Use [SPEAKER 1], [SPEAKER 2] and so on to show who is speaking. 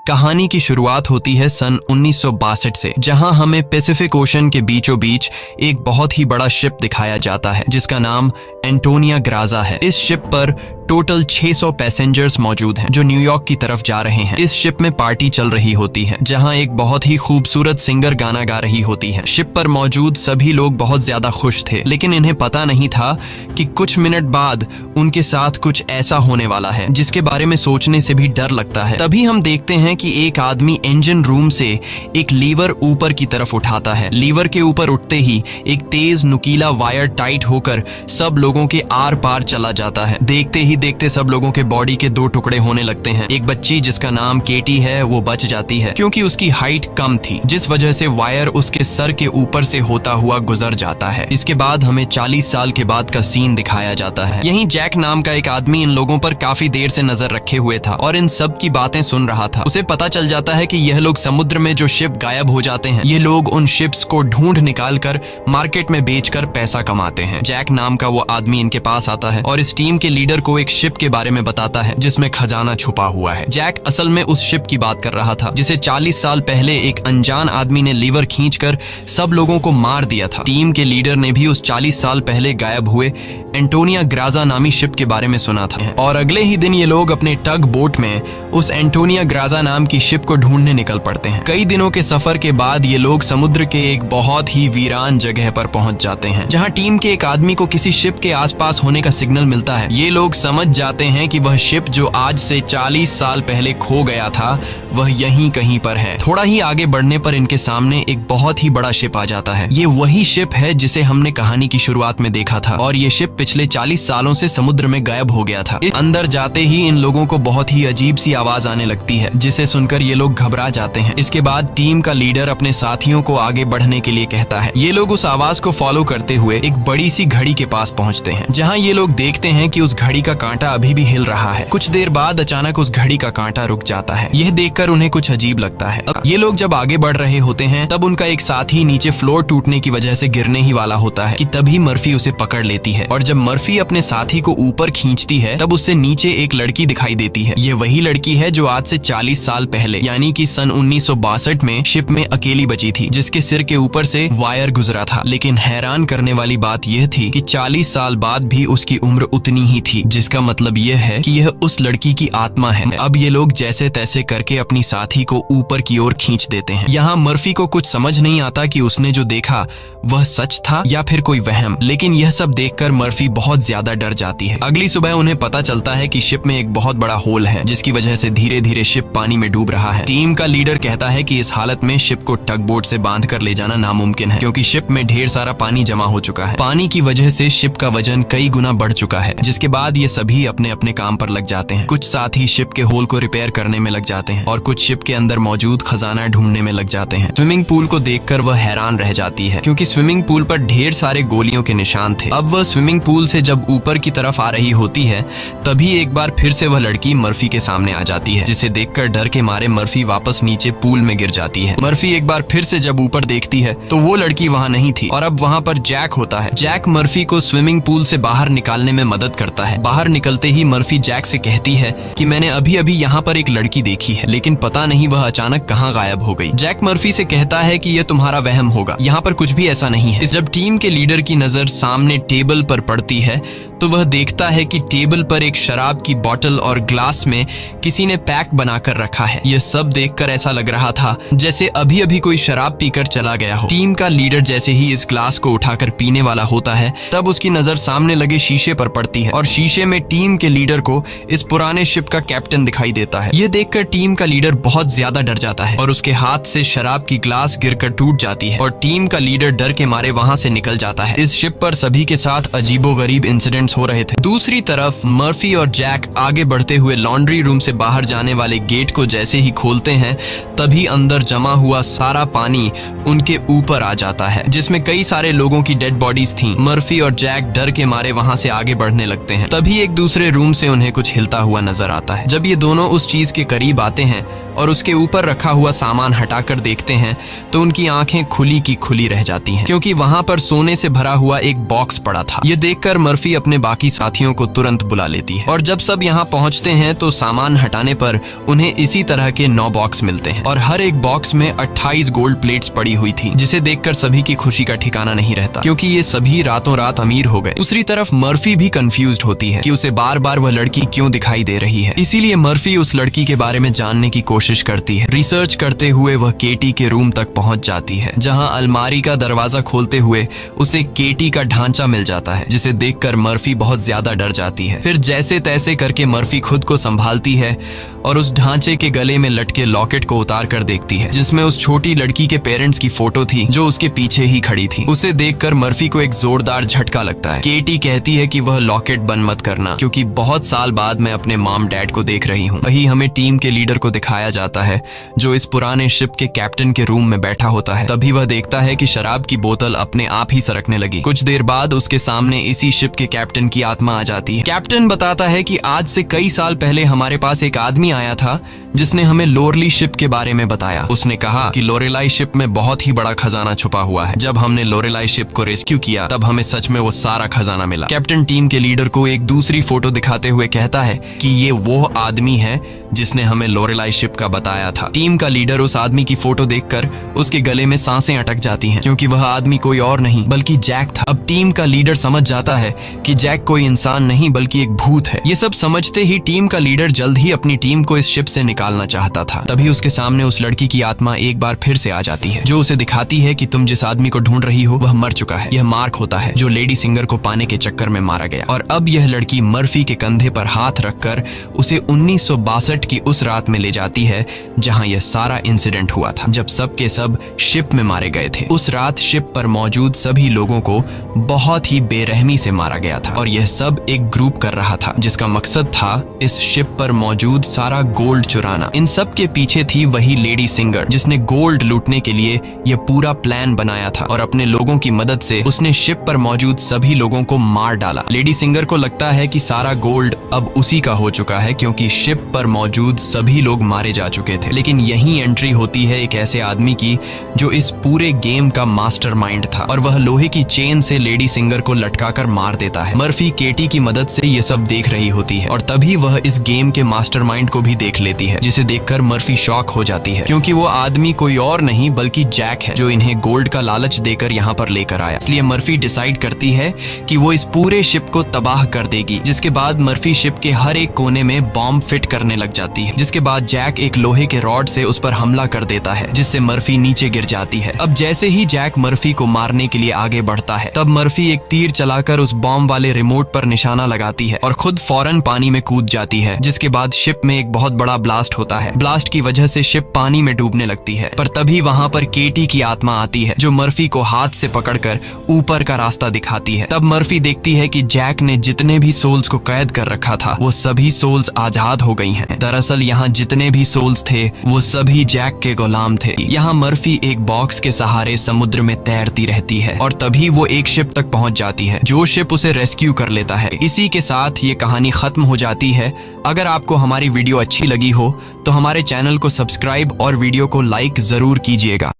[SPEAKER 1] कहानी की शुरुआत होती है सन 1962 से, जहां हमें पैसिफिक ओशन के बीचों बीच एक बहुत ही बड़ा शिप दिखाया जाता है जिसका नाम एंटोनिया ग्राजा है। इस शिप पर टोटल 600 पैसेंजर्स मौजूद हैं जो न्यूयॉर्क की तरफ जा रहे हैं। इस शिप में पार्टी चल रही होती है जहां एक बहुत ही खूबसूरत सिंगर गाना गा रही होती है। शिप पर मौजूद सभी लोग बहुत ज्यादा खुश थे, लेकिन इन्हें पता नहीं था कि कुछ मिनट बाद उनके साथ कुछ ऐसा होने वाला है जिसके बारे में सोचने से भी डर लगता है। तभी हम देखते हैं कि एक आदमी इंजन रूम से एक लीवर ऊपर की तरफ उठाता है। लीवर के ऊपर उठते ही एक तेज नुकीला वायर टाइट होकर सब लोगों के आर पार चला जाता है। देखते ही देखते सब लोगों के बॉडी के 2 टुकड़े होने लगते हैं। एक बच्ची जिसका नाम केटी है वो बच जाती है क्योंकि उसकी हाइट कम थी, जिस वजह से वायर उसके सर के ऊपर से होता हुआ गुजर जाता है। इसके बाद हमें 40 साल के बाद का सीन दिखाया जाता है। यहीं जैक नाम का एक आदमी इन लोगों पर काफी देर से नजर रखे हुए था और इन सब की बातें सुन रहा था। उसे पता चल जाता है कि यह लोग समुद्र में जो शिप गायब हो जाते हैं, ये लोग उन शिप्स को ढूंढ निकाल कर मार्केट में बेचकर पैसा कमाते हैं। जैक नाम का वो आदमी इनके पास आता है और इस टीम के लीडर को एक शिप के बारे में बताता है जिसमें खजाना छुपा हुआ है। जैक असल में उस शिप की बात कर रहा था जिसे 40 साल पहले एक अनजान आदमी ने लीवर खींचकर सब लोगों को मार दिया था। टीम के लीडर ने भी उस 40 साल पहले गायब हुए एंटोनिया ग्राजा नामी शिप के बारे में सुना था और अगले ही दिन ये लोग अपने टग बोट में उस एंटोनिया ग्राजा नाम की शिप को ढूंढने निकल पड़ते हैं। कई दिनों के सफर के बाद ये लोग समुद्र के एक बहुत ही वीरान जगह पर पहुंच जाते हैं जहां टीम के एक आदमी को किसी शिप के आसपास होने का सिग्नल मिलता है। ये लोग समझ जाते हैं कि वह शिप जो आज से 40 साल पहले खो गया था वह यहीं कहीं पर है। थोड़ा ही आगे बढ़ने पर इनके सामने एक बहुत ही बड़ा शिप आ जाता है। ये वही शिप है जिसे हमने कहानी की शुरुआत में देखा था और ये शिप पिछले 40 सालों से समुद्र में गायब हो गया था। अंदर जाते ही इन लोगों को बहुत ही अजीब सी आवाज आने लगती है जिसे सुनकर ये लोग घबरा जाते हैं। इसके बाद टीम का लीडर अपने साथियों को आगे बढ़ने के लिए कहता है। ये लोग उस आवाज को फॉलो करते हुए एक बड़ी सी घड़ी के पास पहुंचते हैं जहां ये लोग देखते हैं कि उस घड़ी का कांटा अभी भी हिल रहा है। कुछ देर बाद अचानक उस घड़ी का कांटा रुक जाता है। यह देखकर उन्हें कुछ अजीब लगता है। ये लोग जब आगे बढ़ रहे होते हैं तब उनका एक साथी नीचे फ्लोर टूटने की वजह से गिरने ही वाला होता है कि तभी मर्फी उसे पकड़ लेती है और जब मर्फी अपने साथी को ऊपर खींचती है तब उससे नीचे एक लड़की दिखाई देती है। ये वही लड़की है जो आज से 40 साल पहले यानी कि सन 1962 में शिप में अकेली बची थी, जिसके सिर के ऊपर से वायर गुजरा था। लेकिन हैरान करने वाली बात यह थी कि 40 साल बाद भी उसकी उम्र उतनी ही थी, जिसका मतलब यह है कि यह उस लड़की की आत्मा है। अब ये लोग जैसे तैसे करके अपनी साथी को ऊपर की ओर खींच देते हैं। यहाँ मर्फी को कुछ समझ नहीं आता कि उसने जो देखा वह सच था या फिर कोई वहम, लेकिन यह सब देखकर मर्फी बहुत ज्यादा डर जाती है। अगली सुबह उन्हें पता चलता है कि शिप में एक बहुत बड़ा होल है जिसकी वजह से धीरे धीरे शिप पानी में डूब रहा है। टीम का लीडर कहता है कि इस हालत में शिप को टग बोट से बांध कर ले जाना नामुमकिन है क्योंकि शिप में ढेर सारा पानी जमा हो चुका है। पानी की वजह से शिप का वजन कई गुना बढ़ चुका है। जिसके बाद ये सभी अपने अपने काम पर लग जाते हैं। कुछ साथी शिप के होल को रिपेयर करने में लग जाते हैं और कुछ शिप के अंदर मौजूद खजाना ढूंढने में लग जाते हैं। स्विमिंग पूल को देखकर वह हैरान रह जाती है क्योंकि स्विमिंग पूल पर ढेर सारे गोलियों के निशान थे। अब वह स्विमिंग पूल से जब ऊपर की तरफ आ रही होती है तभी एक बार फिर से वह लड़की मर्फी के सामने आ जाती है, जिसे देखकर डर के मारे मर्फी वापस नीचे पूल में गिर जाती है। मर्फी एक बार फिर से जब ऊपर देखती है तो वो लड़की वहाँ नहीं थी और अब वहाँ पर जैक होता है। जैक मर्फी को स्विमिंग पूल से बाहर निकालने में मदद करता है। बाहर निकलते ही मर्फी जैक से कहती है कि मैंने अभी अभी यहाँ पर एक लड़की देखी है, लेकिन पता नहीं वह अचानक कहाँ गायब हो गई। जैक मर्फी से कहता है कि यह तुम्हारा वहम होगा, यहाँ पर कुछ भी ऐसा नहीं है। जब टीम के लीडर की नजर सामने टेबल पर पड़ती है तो वह देखता है कि टेबल पर एक शराब की बोतल और ग्लास में किसी ने पैक बनाकर रखा है। यह सब देखकर ऐसा लग रहा था जैसे अभी अभी कोई शराब पीकर चला गया हो। टीम का लीडर जैसे ही इस ग्लास को उठाकर पीने वाला होता है तब उसकी नजर सामने लगे शीशे पर पड़ती है और शीशे में टीम के लीडर को इस पुराने शिप का कैप्टन दिखाई देता है। यह देखकर टीम का लीडर बहुत ज्यादा डर जाता है और उसके हाथ से शराब की ग्लास गिरकर टूट जाती है और टीम का लीडर डर के मारे वहां से निकल जाता है। इस शिप पर सभी के साथ अजीबोगरीब इंसिडेंट्स हो रहे थे। दूसरी तरफ मर्फी और जैक आगे बढ़ते हुए लॉन्ड्री रूम से बाहर जाने वाले गेट को जैसे ही खोलते हैं तभी अंदर जमा हुआ सारा पानी उनके ऊपर आ जाता है, जिसमें कई सारे लोगों की डेड बॉडीज थीं। मर्फी और जैक डर के मारे वहां से आगे बढ़ने लगते हैं। तभी एक दूसरे रूम से उन्हें कुछ हिलता हुआ नजर आता है। जब ये दोनों उस चीज के करीब आते हैं और उसके ऊपर रखा हुआ सामान हटाकर देखते हैं तो उनकी आंखें खुली की खुली रह जाती हैं क्योंकि वहां पर सोने से भरा हुआ एक बॉक्स पड़ा था। ये देखकर मर्फी अपने अपने बाकी साथियों को तुरंत बुला लेती है और जब सब यहाँ पहुँचते हैं तो सामान हटाने पर उन्हें इसी तरह के 9 बॉक्स मिलते हैं और हर एक बॉक्स में 28 गोल्ड प्लेट्स पड़ी हुई थी, जिसे देखकर सभी की खुशी का ठिकाना नहीं रहता क्योंकि ये सभी रातों रात अमीर हो गए। दूसरी तरफ मर्फी भी कंफ्यूज्ड होती है कि उसे बार बार वह लड़की क्यों दिखाई दे रही है, इसीलिए मर्फी उस लड़की के बारे में जानने की कोशिश करती है। रिसर्च करते हुए वह केटी के रूम तक पहुंच जाती है, जहां अलमारी का दरवाजा खोलते हुए उसे केटी का ढांचा मिल जाता है, जिसे देखकर मर्फी बहुत ज्यादा डर जाती है। फिर जैसे तैसे करके मर्फी खुद को संभालती है और उस ढांचे के गले में लटके लॉकेट को उतार कर देखती है, जिसमें उस छोटी लड़की के पेरेंट्स की फोटो थी जो उसके पीछे ही खड़ी थी। उसे देखकर मर्फी को एक जोरदार झटका लगता है। केटी कहती है कि वह लॉकेट बंद मत करना क्योंकि बहुत साल बाद मैं अपने मॉम डैड को देख रही हूँ। वही हमें टीम के लीडर को दिखाया जाता है जो इस पुराने शिप के कैप्टन के रूम में बैठा होता है। तभी वह देखता है कि शराब की बोतल अपने आप ही सरकने लगी। कुछ देर बाद उसके सामने इसी शिप के कैप्टन की आत्मा आ जाती है। कैप्टन बताता है कि आज से कई साल पहले हमारे पास एक आदमी आया था जिसने हमें लोरली शिप के बारे में बताया। उसने कहा कि लोरेलाई शिप में बहुत ही बड़ा खजाना छुपा हुआ है। जब हमने लोरेलाई शिप को रेस्क्यू किया तब हमें सच में वो सारा खजाना मिला। कैप्टन टीम के लीडर को एक दूसरी फोटो दिखाते हुए कहता है कि ये वो आदमी है जिसने हमें लोरेलाई शिप का बताया था। टीम का लीडर उस आदमी की फोटो देखकर उसके गले में सांसें अटक जाती हैं क्योंकि वह आदमी कोई और नहीं बल्कि जैक था। अब टीम का लीडर समझ जाता है कि जैक कोई इंसान नहीं बल्कि एक भूत है। ये सब समझते ही टीम का लीडर जल्द ही अपनी टीम को इस शिप से निकालना चाहता था। तभी उसके सामने उस लड़की की आत्मा एक बार फिर से आ जाती है जो उसे दिखाती है कि तुम जिस आदमी को ढूंढ रही हो वह मर चुका है। यह मार्क होता है जो लेडी सिंगर को पाने के चक्कर में मारा गया। और अब यह लड़की मर्फी के कंधे पर हाथ रखकर उसे 1962 की उस रात में ले जाती है जहां यह सारा इंसिडेंट हुआ था, जब सब के सब शिप में मारे गए थे। उस रात शिप पर मौजूद सभी लोगों को बहुत ही बेरहमी से मारा गया था और यह सब एक ग्रुप कर रहा था जिसका मकसद था इस शिप पर मौजूद सारा गोल्ड चुराना। इन सब के पीछे थी वही लेडी सिंगर जिसने गोल्ड लूटने के लिए यह पूरा प्लान बनाया था और अपने लोगों की मदद से उसने शिप पर मौजूद सभी लोगों को मार डाला। लेडी सिंगर को लगता है कि सारा गोल्ड अब उसी का हो चुका है क्योंकि शिप पर मौजूद सभी लोग मारे जा चुके थे। लेकिन यही एंट्री होती है एक ऐसे आदमी की जो इस पूरे गेम का मास्टरमाइंड था और वह लोहे की चेन से लेडी सिंगर को लटकाकर मार देता है। मर्फी केटी की मदद से ये सब देख रही होती है और तभी वह इस गेम के मास्टरमाइंड को भी देख लेती है, जिसे देखकर मर्फी शॉक हो जाती है क्योंकि वो आदमी कोई और नहीं बल्कि जैक है जो इन्हें गोल्ड का लालच देकर यहाँ पर लेकर आया। इसलिए मर्फी डिसाइड करती है कि वो इस पूरे शिप को तबाह कर देगी, जिसके बाद मर्फी शिप के हर एक कोने में बॉम्ब फिट करने लग जाती है, जिसके बाद जैक एक लोहे के रॉड से उस पर हमला कर देता है जिससे मर्फी नीचे गिर जाती है। अब जैसे ही जैक मर्फी को मारने के लिए आगे बढ़ता है तब मर्फी एक तीर चलाकर उस बॉम्ब वाले रिमोट पर निशाना लगाती है और खुद फौरन पानी में कूद जाती है, जिसके बाद शिप में एक बहुत बड़ा ब्लास्ट होता है। ब्लास्ट की वजह से शिप पानी में डूबने लगती है, पर तभी वहां पर केटी की आत्मा आती है जो मर्फी को हाथ से पकड़कर ऊपर का रास्ता दिखाती है। तब मर्फी देखती है कि जैक ने जितने भी सोल्स को कैद कर रखा था वो सभी सोल्स आजाद हो गई हैं। दरअसल यहाँ जितने भी सोल्स थे वो सभी जैक के गुलाम थे। यहाँ मर्फी एक बॉक्स के सहारे समुद्र में तैरती रहती है और तभी वो एक शिप तक पहुंच जाती है जो शिप उसे रेस्क्यू कर लेता है। इसी के साथ ये कहानी खत्म हो जाती है। अगर आपको हमारी वीडियो अच्छी लगी हो तो हमारे चैनल को सब्सक्राइब और वीडियो को लाइक जरूर कीजिएगा।